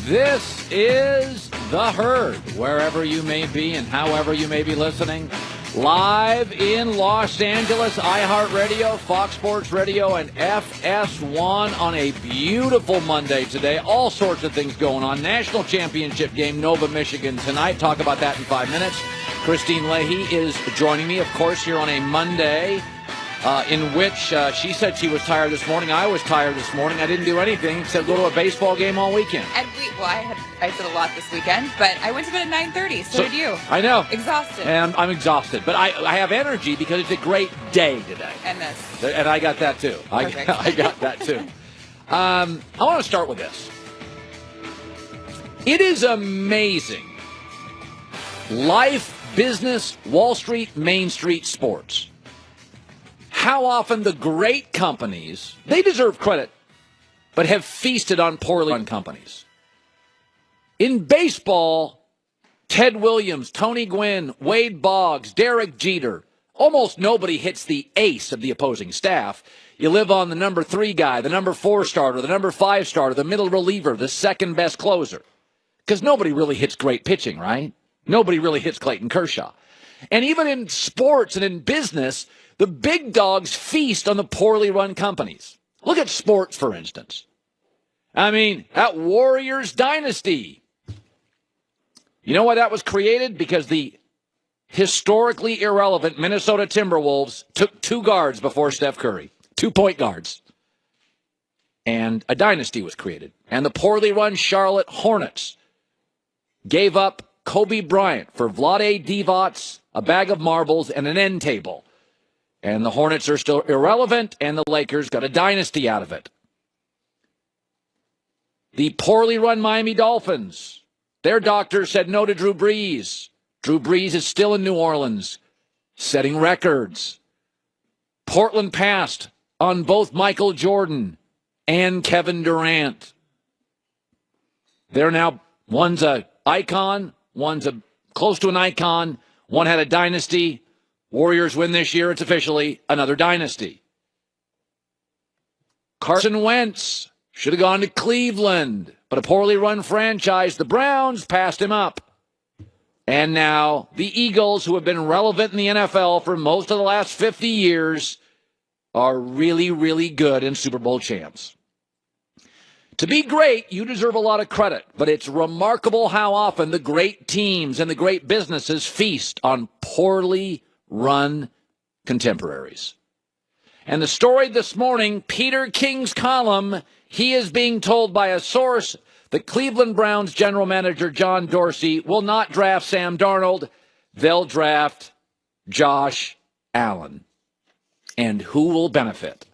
This is The Herd, wherever you may be and however you may be listening. Live in Los Angeles, iHeartRadio, Fox Sports Radio, and FS1 on a beautiful Monday today. All sorts of things going on. National championship game, Nova, Michigan tonight. Talk about that in 5 minutes. Christine Leahy is joining me, of course, here on a Monday. In which she said she was tired this morning. I was tired this morning. I didn't do anything except go to a baseball game all weekend. And I did a lot this weekend, but I went to bed at 9:30. So did you. I know. Exhausted. And I'm exhausted, but I have energy because it's a great day today. And this. And I got that too. I got that too. I want to start with this. It is amazing. Life, business, Wall Street, Main Street, sports. How often the great companies, they deserve credit, but have feasted on poorly run companies. In baseball, Ted Williams, Tony Gwynn, Wade Boggs, Derek Jeter, almost nobody hits the ace of the opposing staff. You live on the number 3 guy, the number 4 starter, the number 5 starter, the middle reliever, the second best closer. Because nobody really hits great pitching, right? Nobody really hits Clayton Kershaw. And even in sports and in business, the big dogs feast on the poorly run companies. Look at sports, for instance. I mean, that Warriors dynasty. You know why that was created? Because the historically irrelevant Minnesota Timberwolves took 2 guards before Steph Curry. 2 point guards. And a dynasty was created. And the poorly run Charlotte Hornets gave up Kobe Bryant for Vlade Divac, a bag of marbles, and an end table. And the Hornets are still irrelevant, and the Lakers got a dynasty out of it. The poorly run Miami Dolphins, their doctors said no to Drew Brees. Drew Brees is still in New Orleans, setting records. Portland passed on both Michael Jordan and Kevin Durant. They're now, one's an icon, one's close to an icon, one had a dynasty. Warriors win this year, it's officially another dynasty. Carson Wentz should have gone to Cleveland, but a poorly run franchise, the Browns, passed him up. And now the Eagles, who have been relevant in the NFL for most of the last 50 years, are really, really good and Super Bowl champs. To be great, you deserve a lot of credit, but it's remarkable how often the great teams and the great businesses feast on poorly run contemporaries. And the story this morning, Peter King's column, he is being told by a source that Cleveland Browns general manager John Dorsey will not draft Sam Darnold. They'll draft Josh Allen. And who will benefit?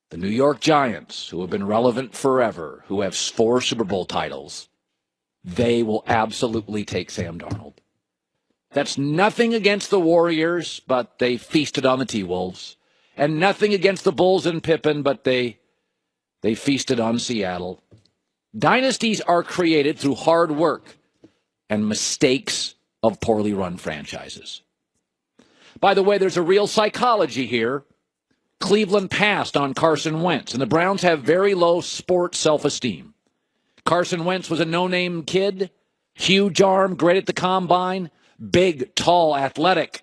The New York Giants, who have been relevant forever, who have 4 Super Bowl titles. They will absolutely take Sam Darnold. That's nothing against the Warriors, but they feasted on the T-Wolves. And nothing against the Bulls and Pippen, but they feasted on Seattle. Dynasties are created through hard work and mistakes of poorly run franchises. By the way, there's a real psychology here. Cleveland passed on Carson Wentz, and the Browns have very low sports self-esteem. Carson Wentz was a no-name kid, huge arm, great at the combine. Big, tall, athletic.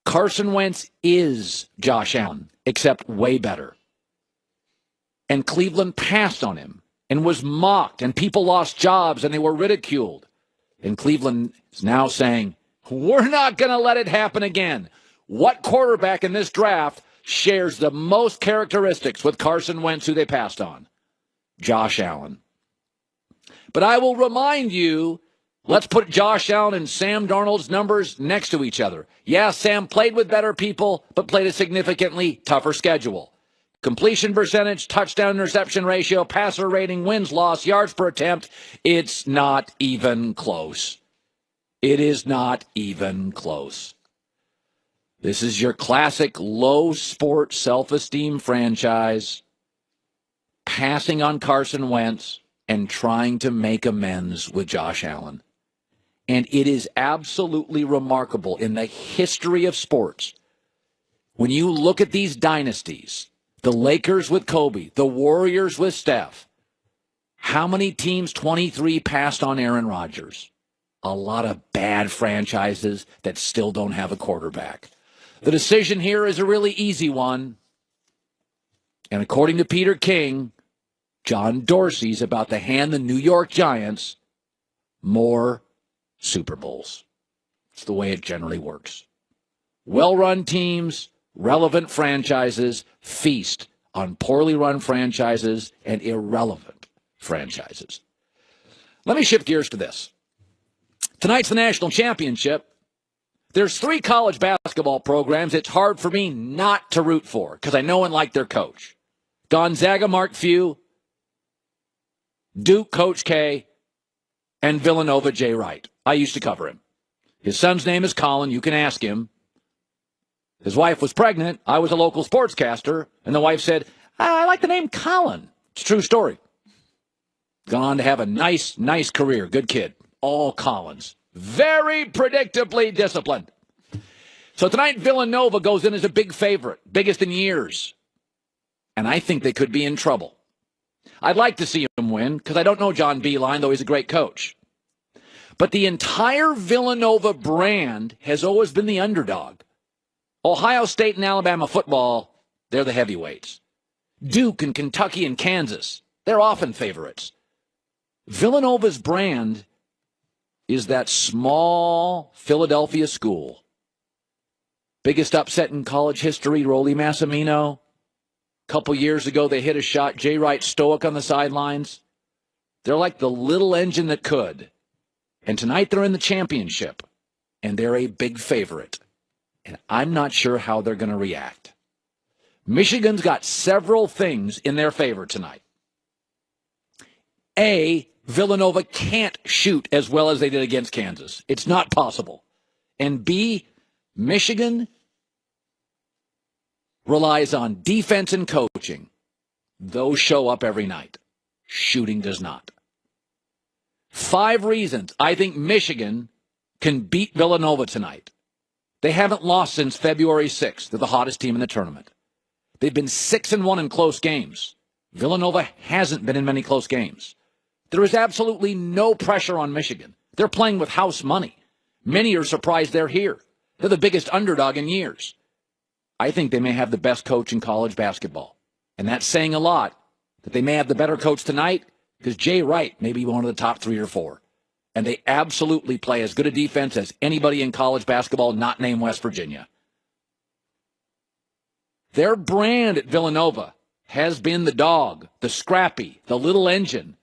Carson Wentz is Josh Allen, except way better. And Cleveland passed on him and was mocked, and people lost jobs, and they were ridiculed. And Cleveland is now saying, we're not going to let it happen again. What quarterback in this draft shares the most characteristics with Carson Wentz, who they passed on? Josh Allen. But I will remind you, let's put Josh Allen and Sam Darnold's numbers next to each other. Yeah, Sam played with better people, but played a significantly tougher schedule. Completion percentage, touchdown interception ratio, passer rating, wins, loss, yards per attempt. It's not even close. It is not even close. This is your classic low sport self-esteem franchise passing on Carson Wentz and trying to make amends with Josh Allen. And it is absolutely remarkable in the history of sports. When you look at these dynasties, the Lakers with Kobe, the Warriors with Steph, How many teams, 23, passed on Aaron Rodgers? A lot of bad franchises that still don't have a quarterback. The decision here is a really easy one. And according to Peter King, John Dorsey's about to hand the New York Giants more Super Bowls. It's the way it generally works. Well-run teams, relevant franchises feast on poorly run franchises and irrelevant franchises. Let me shift gears to this. Tonight's the national championship. There's 3 college basketball programs it's hard for me not to root for because I know and like their coach. Gonzaga, Mark Few, Duke, Coach K, and Villanova, Jay Wright. I used to cover him. His son's name is Colin. You can ask him. His wife was pregnant. I was a local sportscaster, and the wife said, I like the name Colin. It's a true story. Gone on to have a nice career. Good kid. All Collins. Very predictably disciplined. So tonight, Villanova goes in as a big favorite, biggest in years. And I think they could be in trouble. I'd like to see him win because I don't know John Beilein, though he's a great coach. But the entire Villanova brand has always been the underdog. Ohio State and Alabama football, they're the heavyweights. Duke and Kentucky and Kansas, they're often favorites. Villanova's brand is that small Philadelphia school. Biggest upset in college history, Rollie Massimino. A couple years ago, they hit a shot. Jay Wright stoic on the sidelines. They're like the little engine that could. And tonight they're in the championship, and they're a big favorite. And I'm not sure how they're going to react. Michigan's got several things in their favor tonight. A, Villanova can't shoot as well as they did against Kansas. It's not possible. And B, Michigan relies on defense and coaching. Those show up every night. Shooting does not. 5 reasons I think Michigan can beat Villanova tonight. They haven't lost since February 6th. They're the hottest team in the tournament. They've been 6-1 in close games. Villanova hasn't been in many close games. There is absolutely no pressure on Michigan. They're playing with house money. Many are surprised they're here. They're the biggest underdog in years. I think they may have the best coach in college basketball. And that's saying a lot that they may have the better coach tonight because Jay Wright may be one of the top 3 or 4. And they absolutely play as good a defense as anybody in college basketball not named West Virginia. Their brand at Villanova has been the dog, the scrappy, the little engine.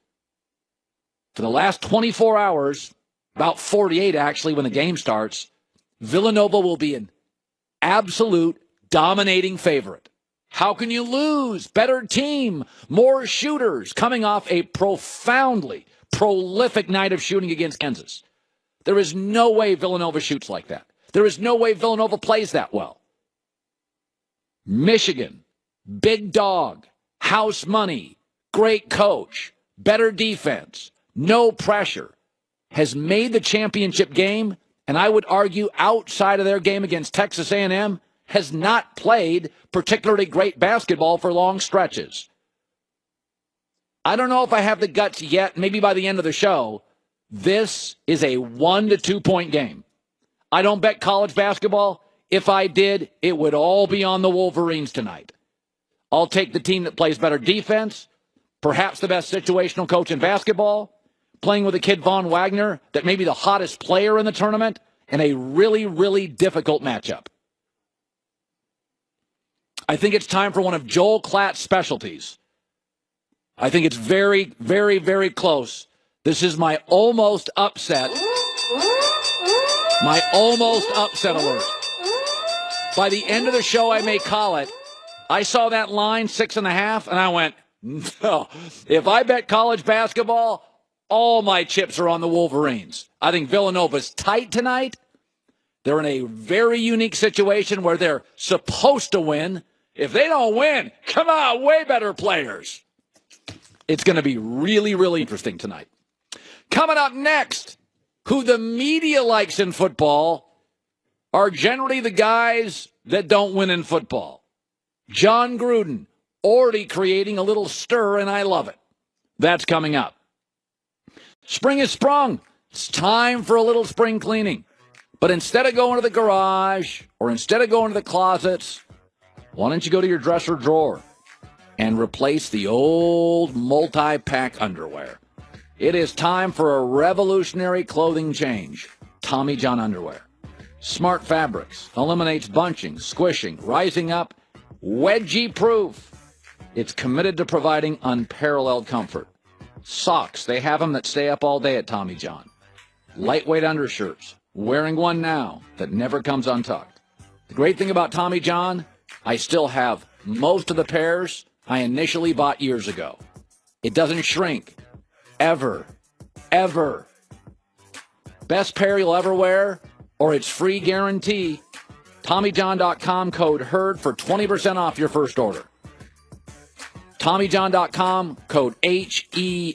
For the last 24 hours, about 48 actually when the game starts, Villanova will be an absolute dominating favorite. How can you lose? Better team, more shooters, coming off a profoundly prolific night of shooting against Kansas. There is no way Villanova shoots like that. There is no way Villanova plays that well. Michigan, big dog, house money, great coach, better defense, no pressure, has made the championship game, and I would argue outside of their game against Texas A&M, has not played particularly great basketball for long stretches. I don't know if I have the guts yet, maybe by the end of the show. This is a 1 to 2 point game. I don't bet college basketball. If I did, it would all be on the Wolverines tonight. I'll take the team that plays better defense, perhaps the best situational coach in basketball, playing with a kid Von Wagner that may be the hottest player in the tournament, and a really, really difficult matchup. I think it's time for one of Joel Klatt's specialties. I think it's very, very, very close. This is my almost upset. My almost upset alert. By the end of the show, I may call it. I saw that line, 6.5, and I went, no. If I bet college basketball, all my chips are on the Wolverines. I think Villanova's tight tonight. They're in a very unique situation where they're supposed to win. If they don't win, come on, way better players. It's going to be really, really interesting tonight. Coming up next, who the media likes in football are generally the guys that don't win in football. John Gruden already creating a little stir, and I love it. That's coming up. Spring is sprung. It's time for a little spring cleaning. But instead of going to the garage or instead of going to the closets, why don't you go to your dresser drawer and replace the old multi-pack underwear? It is time for a revolutionary clothing change. Tommy John underwear. Smart fabrics. Eliminates bunching, squishing, rising up. Wedgie-proof. It's committed to providing unparalleled comfort. Socks. They have them that stay up all day at Tommy John. Lightweight undershirts. Wearing one now that never comes untucked. The great thing about Tommy John, I still have most of the pairs I initially bought years ago. It doesn't shrink. Ever. Ever. Best pair you'll ever wear, or its free guarantee. TommyJohn.com, code HERD for 20% off your first order. TommyJohn.com, code HERD.